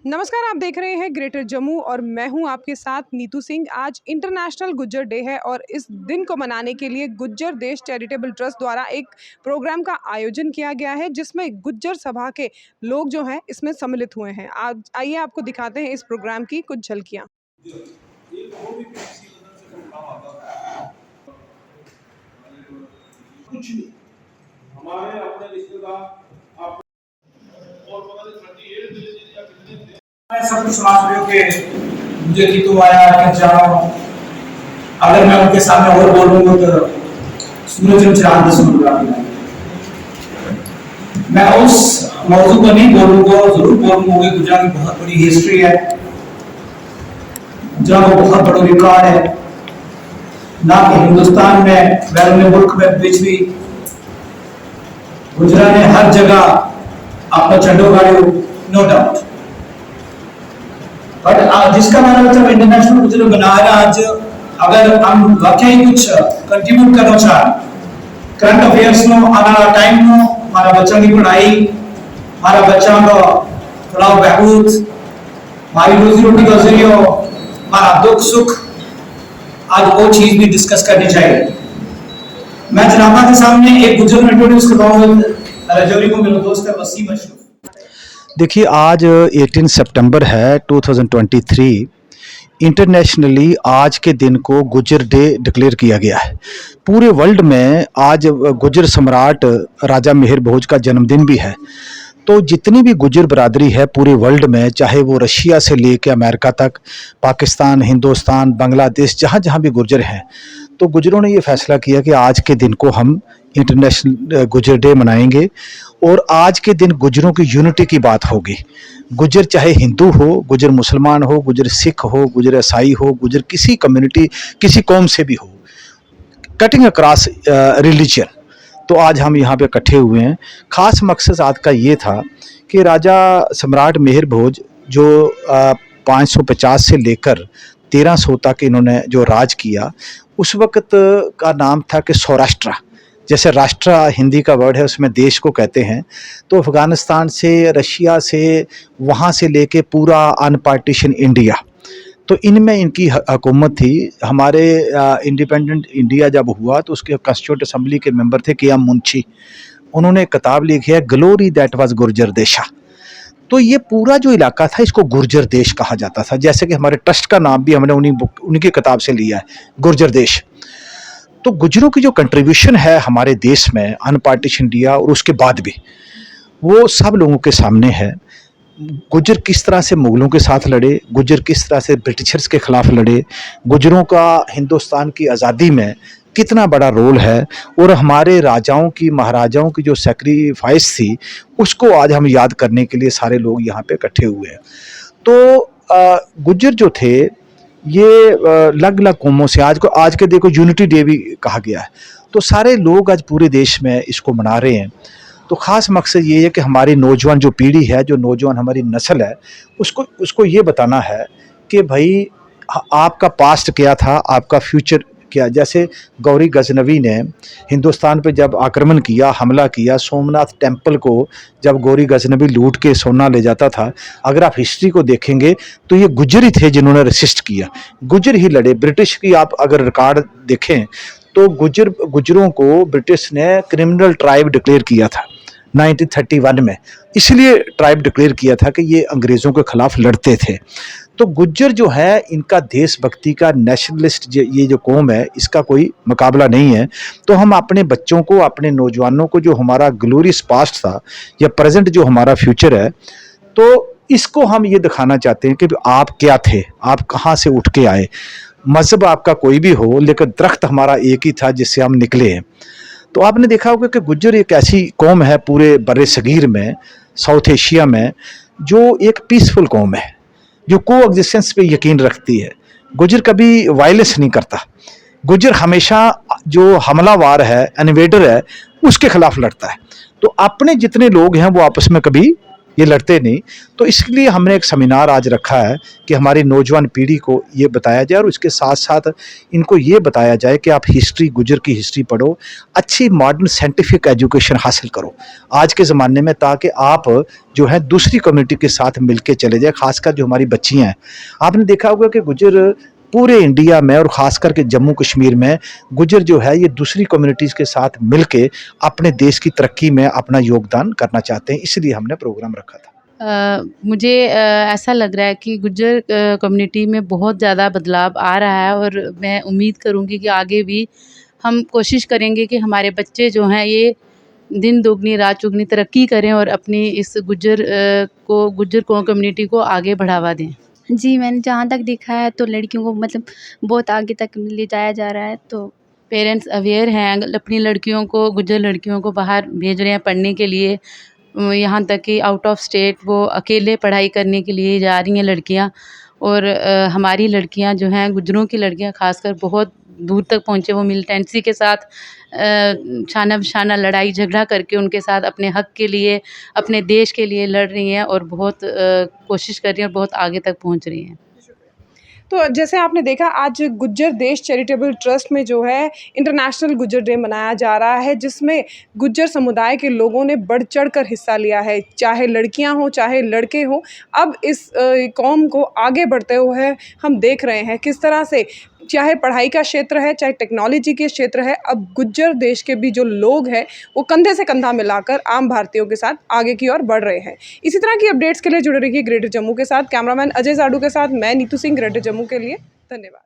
नमस्कार, आप देख रहे हैं ग्रेटर जम्मू और मैं हूं आपके साथ नीतू सिंह। आज इंटरनेशनल गुज्जर डे है और इस दिन को मनाने के लिए गुज्जर देश चैरिटेबल ट्रस्ट द्वारा एक प्रोग्राम का आयोजन किया गया है जिसमें गुज्जर सभा के लोग जो हैं इसमें सम्मिलित हुए हैं। आज आइए आपको दिखाते हैं इस प्रोग्राम की कुछ झलकियाँ। कुछ नहीं हमारे अपने रिश्तेदार आप और पता नहीं 38 या कितने थे। मैं सब कुछ समाज में के मुझे कि तुम आया कि जाओ, अगर मैं उनके सामने और बोलूंगा तो सूरज में चांद दिसूंगा। मैं उस मौजू पर नहीं बोलूंगा, जरूर बोलूंगा कि गुजरात की बहुत बड़ी हिस्ट्री है, गुजरात का बहुत बड़ा रिकॉर्ड है, ना कि हिंदुस्तान में बैरून मुल्क में बीच भी गुजरात ने हर जगह अपना झंडो गाड़ो, नो डाउट। बट जिसका मतलब इंटरनेशनल गुजरात बना है आज, अगर हम वाकई कुछ कंट्रीब्यूट करना चाहें करंट अफेयर्स नो आना टाइम नो हमारा बच्चा की पढ़ाई, हमारा बच्चा का थोड़ा बहबूद, हमारी रोजी रोटी का जरिया, हमारा दुख सुख, आज वो चीज भी डिस्कस करनी चाहिए। मैं जनाबा के सामने एक गुज्जर में इंट्रोड्यूस करवाऊंगा, रजौरी को मेरा दोस्त है वसीम अशरफ। देखिए, आज 18 सितंबर है 2023। इंटरनेशनली आज के दिन को गुज्जर डे डिक्लेयर किया गया है। पूरे वर्ल्ड में आज गुज्जर सम्राट राजा मेहर भोज का जन्मदिन भी है। तो जितनी भी गुज्जर बरादरी है पूरे वर्ल्ड में, चाहे वो रशिया से लेकर अमेरिका तक, पाकिस्तान, हिंदुस्तान, बांग्लादेश, जहाँ जहाँ भी गुज्जर हैं, तो गुज्जरों ने ये फैसला किया कि आज के दिन को हम इंटरनेशनल गुज्जर डे मनाएंगे और आज के दिन गुज्जरों की यूनिटी की बात होगी। गुज्जर चाहे हिंदू हो, गुज्जर मुसलमान हो, गुज्जर सिख हो, गुज्जर ईसाई हो, गुज्जर किसी कम्युनिटी, किसी कौम से भी हो, कटिंग अक्रॉस रिलीजन, तो आज हम यहाँ पे इकट्ठे हुए हैं। ख़ास मकसद आज का ये था कि राजा सम्राट मेहर भोज जो 550 से लेकर 1300 तक इन्होंने जो राज किया, उस वक्त का नाम था कि सौराष्ट्र। जैसे राष्ट्र हिंदी का वर्ड है, उसमें देश को कहते हैं। तो अफ़गानिस्तान से, रशिया से, वहाँ से लेके पूरा अनपार्टीशन इंडिया, तो इनमें इनकी हुकूमत थी। हमारे इंडिपेंडेंट इंडिया जब हुआ तो उसके कॉन्स्टिट्यूंट असेंबली के मेंबर थे के एम मुंशी। उन्होंने किताब लिखी है ग्लोरी दैट वाज गुर्जर देशा। तो ये पूरा जो इलाका था इसको गुर्जर देश कहा जाता था। जैसे कि हमारे ट्रस्ट का नाम भी हमने उन्हीं किताब से लिया है, गुर्जर देश। तो गुज्जरों की जो कंट्रीब्यूशन है हमारे देश में अनपार्टीशन इंडिया और उसके बाद भी, वो सब लोगों के सामने है। गुज्जर किस तरह से मुगलों के साथ लड़े, गुज्जर किस तरह से ब्रिटिशर्स के खिलाफ लड़े, गुज्जरों का हिंदुस्तान की आज़ादी में कितना बड़ा रोल है, और हमारे राजाओं की, महाराजाओं की जो सेक्रीफाइस थी उसको आज हम याद करने के लिए सारे लोग यहाँ पे इकट्ठे हुए हैं। तो गुज्जर जो थे ये अलग अलग कौमों से आज के देखो यूनिटी डे भी कहा गया है। तो सारे लोग आज पूरे देश में इसको मना रहे हैं। तो ख़ास मकसद ये है कि हमारी नौजवान जो पीढ़ी है, जो नौजवान हमारी नस्ल है, उसको ये बताना है कि भाई आपका पास्ट क्या था, आपका फ्यूचर क्या। जैसे गौरी गजनवी ने हिंदुस्तान पे जब आक्रमण किया, हमला किया, सोमनाथ टेम्पल को जब गौरी गजनवी लूट के सोना ले जाता था, अगर आप हिस्ट्री को देखेंगे तो ये गुज्जर ही थे जिन्होंने रेसिस्ट किया, गुज्जर ही लड़े। ब्रिटिश की आप अगर रिकॉर्ड देखें तो गुज्जरों को ब्रिटिश ने क्रिमिनल ट्राइब डिक्लेयर किया था 1931 में। इसलिए ट्राइब डिक्लेयर किया था कि ये अंग्रेज़ों के खिलाफ लड़ते थे। तो गुज्जर जो है इनका देशभक्ति का, नेशनलिस्ट ये जो कौम है, इसका कोई मुकाबला नहीं है। तो हम अपने बच्चों को, अपने नौजवानों को, जो हमारा ग्लोरियस पास्ट था या प्रेजेंट जो हमारा फ्यूचर है, तो इसको हम ये दिखाना चाहते हैं कि आप क्या थे, आप कहाँ से उठ के आए। मज़हब आपका कोई भी हो, लेकिन दरख्त हमारा एक ही था जिससे हम निकले हैं। तो आपने देखा होगा कि गुज्जर एक ऐसी कौम है पूरे बर्रे सगीर में, साउथ एशिया में, जो एक पीसफुल कौम है, जो को एग्जिस्टेंस पे यकीन रखती है। गुज्जर कभी वायलेंस नहीं करता। गुज्जर हमेशा जो हमलावार है, इन्वेडर है, उसके खिलाफ लड़ता है। तो अपने जितने लोग हैं वो आपस में कभी ये लड़ते नहीं। तो इसलिए हमने एक सेमिनार आज रखा है कि हमारी नौजवान पीढ़ी को ये बताया जाए और उसके साथ साथ इनको ये बताया जाए कि आप हिस्ट्री, गुज्जर की हिस्ट्री पढ़ो, अच्छी मॉडर्न साइंटिफिक एजुकेशन हासिल करो आज के ज़माने में, ताकि आप जो है दूसरी कम्युनिटी के साथ मिलके चले जाए। खासकर जो हमारी बच्चियाँ हैं, आपने देखा होगा कि गुज्जर पूरे इंडिया में और ख़ास करके जम्मू कश्मीर में गुज्जर जो है ये दूसरी कम्युनिटीज़ के साथ मिलके अपने देश की तरक्की में अपना योगदान करना चाहते हैं, इसलिए हमने प्रोग्राम रखा था। मुझे ऐसा लग रहा है कि गुज्जर कम्युनिटी में बहुत ज़्यादा बदलाव आ रहा है और मैं उम्मीद करूँगी कि आगे भी हम कोशिश करेंगे कि हमारे बच्चे जो हैं ये दिन दोगुनी रात चौगुनी तरक्की करें और अपनी इस गुज्जर कम्युनिटी को आगे बढ़ावा दें। जी, मैंने जहाँ तक देखा है तो लड़कियों को मतलब बहुत आगे तक ले जाया जा रहा है। तो पेरेंट्स अवेयर हैं, अपनी लड़कियों को, गुज्जर लड़कियों को बाहर भेज रहे हैं पढ़ने के लिए, यहाँ तक कि आउट ऑफ स्टेट वो अकेले पढ़ाई करने के लिए जा रही हैं लड़कियाँ। और हमारी लड़कियाँ जो हैं, गुज्जरों की लड़कियाँ खासकर बहुत दूर तक पहुँचे, वो मिलिटेंसी के साथ शाना बशाना लड़ाई झगड़ा करके उनके साथ अपने हक़ के लिए, अपने देश के लिए लड़ रही हैं और बहुत कोशिश कर रही हैं और बहुत आगे तक पहुँच रही हैं। तो जैसे आपने देखा, आज गुज्जर देश चैरिटेबल ट्रस्ट में जो है इंटरनेशनल गुज्जर डे मनाया जा रहा है, जिसमें गुज्जर समुदाय के लोगों ने बढ़ चढ़ कर हिस्सा लिया है, चाहे लड़कियां हों चाहे लड़के हों। अब इस कौम को आगे बढ़ते हुए हम देख रहे हैं किस तरह से, चाहे पढ़ाई का क्षेत्र है चाहे टेक्नोलॉजी के क्षेत्र है, अब गुज्जर देश के भी जो लोग हैं वो कंधे से कंधा मिलाकर आम भारतीयों के साथ आगे की ओर बढ़ रहे हैं। इसी तरह की अपडेट्स के लिए जुड़े रहिए ग्रेटर जम्मू के साथ। कैमरामैन अजय जाडू के साथ मैं नीतू सिंह, ग्रेटर जम्मू के लिए। धन्यवाद।